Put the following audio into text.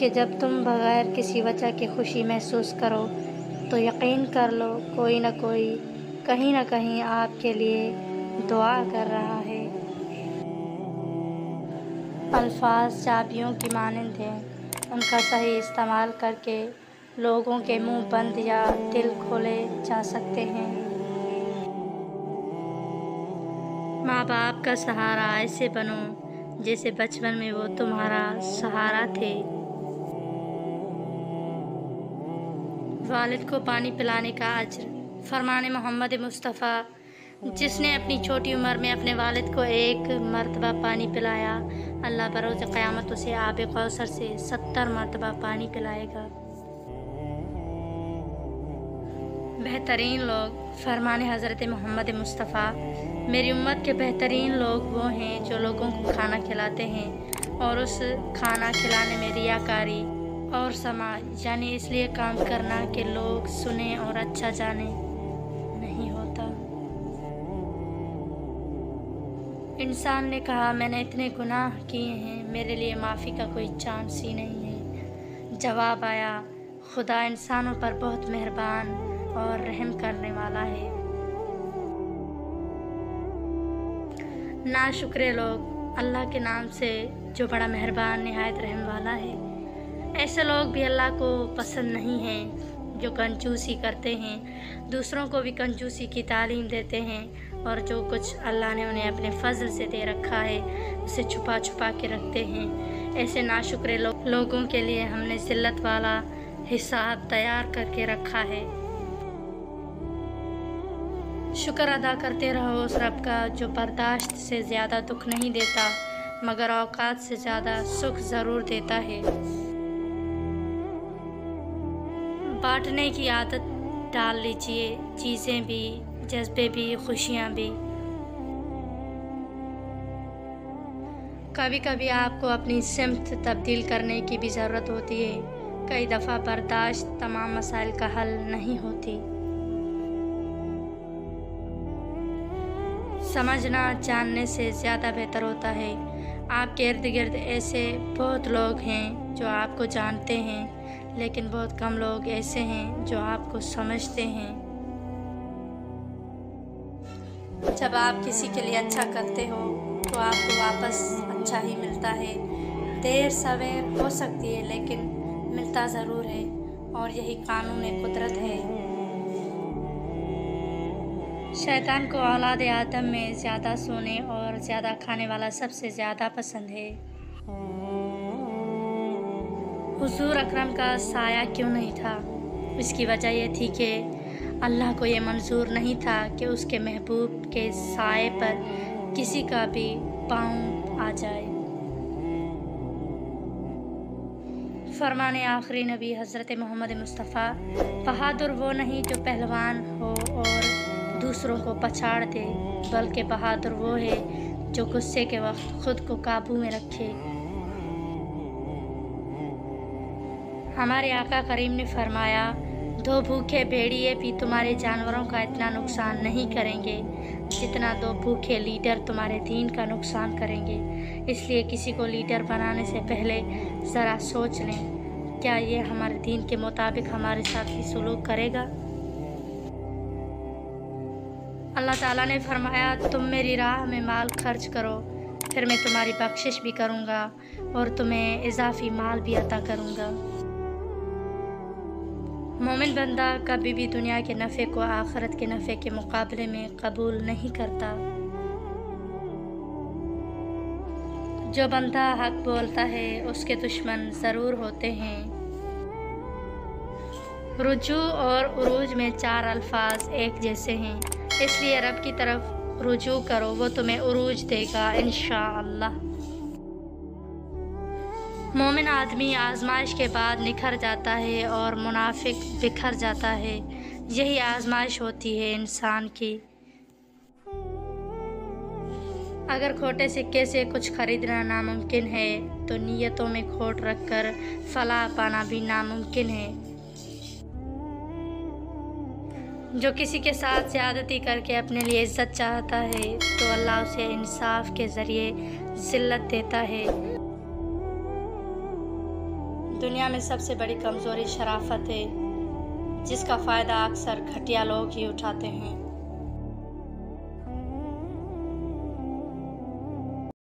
कि जब तुम बगैर किसी वजह की खुशी महसूस करो तो यकीन कर लो कोई न कोई कहीं न कहीं आपके लिए दुआ कर रहा है। अल्फाज चाबियों की मानंद हैं, उनका सही इस्तेमाल करके लोगों के मुंह बंद या दिल खोले जा सकते हैं। माँ बाप का सहारा ऐसे बनो जैसे बचपन में वो तुम्हारा सहारा थे। वालिद को पानी पिलाने का अज्र। फरमाने मोहम्मद मुस्तफ़ा, जिसने अपनी छोटी उम्र में अपने वालिद को एक मरतबा पानी पिलाया, अल्लाह बरोज़ क़यामत उसे आब कौसर से 70 मरतबा पानी पिलाएगा। बेहतरीन लोग। फरमाने हज़रत मोहम्मद मुस्तफ़ा, मेरी उम्मत के बेहतरीन लोग वो हैं जो लोगों को खाना खिलाते हैं और उस खाना खिलाने में रियाकारी और समाज यानी इसलिए काम करना कि लोग सुने और अच्छा जाने नहीं होता। इंसान ने कहा, मैंने इतने गुनाह किए हैं, मेरे लिए माफ़ी का कोई चांस ही नहीं है। जवाब आया, खुदा इंसानों पर बहुत मेहरबान और रहम करने वाला है। नाशुक्रे लोग। अल्लाह के नाम से जो बड़ा मेहरबान निहायत रहम वाला है। ऐसे लोग भी अल्लाह को पसंद नहीं हैं जो कंजूसी करते हैं, दूसरों को भी कंजूसी की तालीम देते हैं और जो कुछ अल्लाह ने उन्हें अपने फजल से दे रखा है उसे छुपा छुपा के रखते हैं। ऐसे नाशुक्रे लोगों के लिए हमने जिल्लत वाला हिसाब तैयार करके रखा है। शुक्र अदा करते रहो उस रब का जो बर्दाश्त से ज़्यादा दुख नहीं देता मगर औकात से ज़्यादा सुख ज़रूर देता है। बांटने की आदत डाल लीजिए, चीज़ें भी, जज्बे भी, खुशियाँ भी। कभी कभी आपको अपनी सिमत तब्दील करने की भी ज़रूरत होती है। कई दफ़ा बर्दाश्त तमाम मसाइल का हल नहीं होती। समझना जानने से ज़्यादा बेहतर होता है। आपके इर्द गिर्द ऐसे बहुत लोग हैं जो आपको जानते हैं, लेकिन बहुत कम लोग ऐसे हैं जो आपको समझते हैं। जब आप किसी के लिए अच्छा करते हो तो आपको वापस अच्छा ही मिलता है। देर सवेर हो सकती है लेकिन मिलता ज़रूर है और यही कानून कुदरत है। शैतान को औलाद आदम में ज़्यादा सोने और ज़्यादा खाने वाला सबसे ज़्यादा पसंद है। हुजूर अकरम का साया क्यों नहीं था? इसकी वजह यह थी कि अल्लाह को ये मंजूर नहीं था कि उसके महबूब के साए पर किसी का भी पाँव आ जाए। फरमाने आखिरी नबी हज़रत मोहम्मद मुस्तफ़ा, बहादुर वो नहीं जो पहलवान हो और दूसरों को पछाड़ दे, बल्कि बहादुर वो है जो गुस्से के वक्त खुद को काबू में रखे। हमारे आका करीम ने फरमाया, 2 भूखे भेड़िए भी तुम्हारे जानवरों का इतना नुकसान नहीं करेंगे जितना 2 भूखे लीडर तुम्हारे दीन का नुकसान करेंगे। इसलिए किसी को लीडर बनाने से पहले ज़रा सोच लें, क्या ये हमारे दीन के मुताबिक हमारे साथ भी सलूक करेगा। अल्लाह ताला ने फरमाया, तुम मेरी राह में माल खर्च करो, फिर मैं तुम्हारी बख्शिश भी करूँगा और तुम्हें इजाफी माल भी अता करूँगा। मोमिन बंदा कभी भी दुनिया के नफ़े को आखिरत के नफ़े के मुकाबले में कबूल नहीं करता। जो बंदा हक बोलता है उसके दुश्मन ज़रूर होते हैं। रुजू और उरूज में 4 अल्फाज एक जैसे हैं, इसलिए रब की तरफ रुजू करो, वो तुम्हें उरूज देगा इंशाअल्लाह। मोमिन आदमी आजमाइश के बाद निखर जाता है और मुनाफिक बिखर जाता है। यही आजमाइश होती है इंसान की। अगर खोटे सिक्के से कुछ खरीदना नामुमकिन है तो नीयतों में खोट रखकर फलाह पाना भी नामुमकिन है। जो किसी के साथ ज़्यादती करके अपने लिए इज्जत चाहता है तो अल्लाह उसे इंसाफ के ज़रिए ज़िल्लत देता है। दुनिया में सबसे बड़ी कमज़ोरी शराफत है, जिसका फ़ायदा अक्सर घटिया लोग ही उठाते हैं।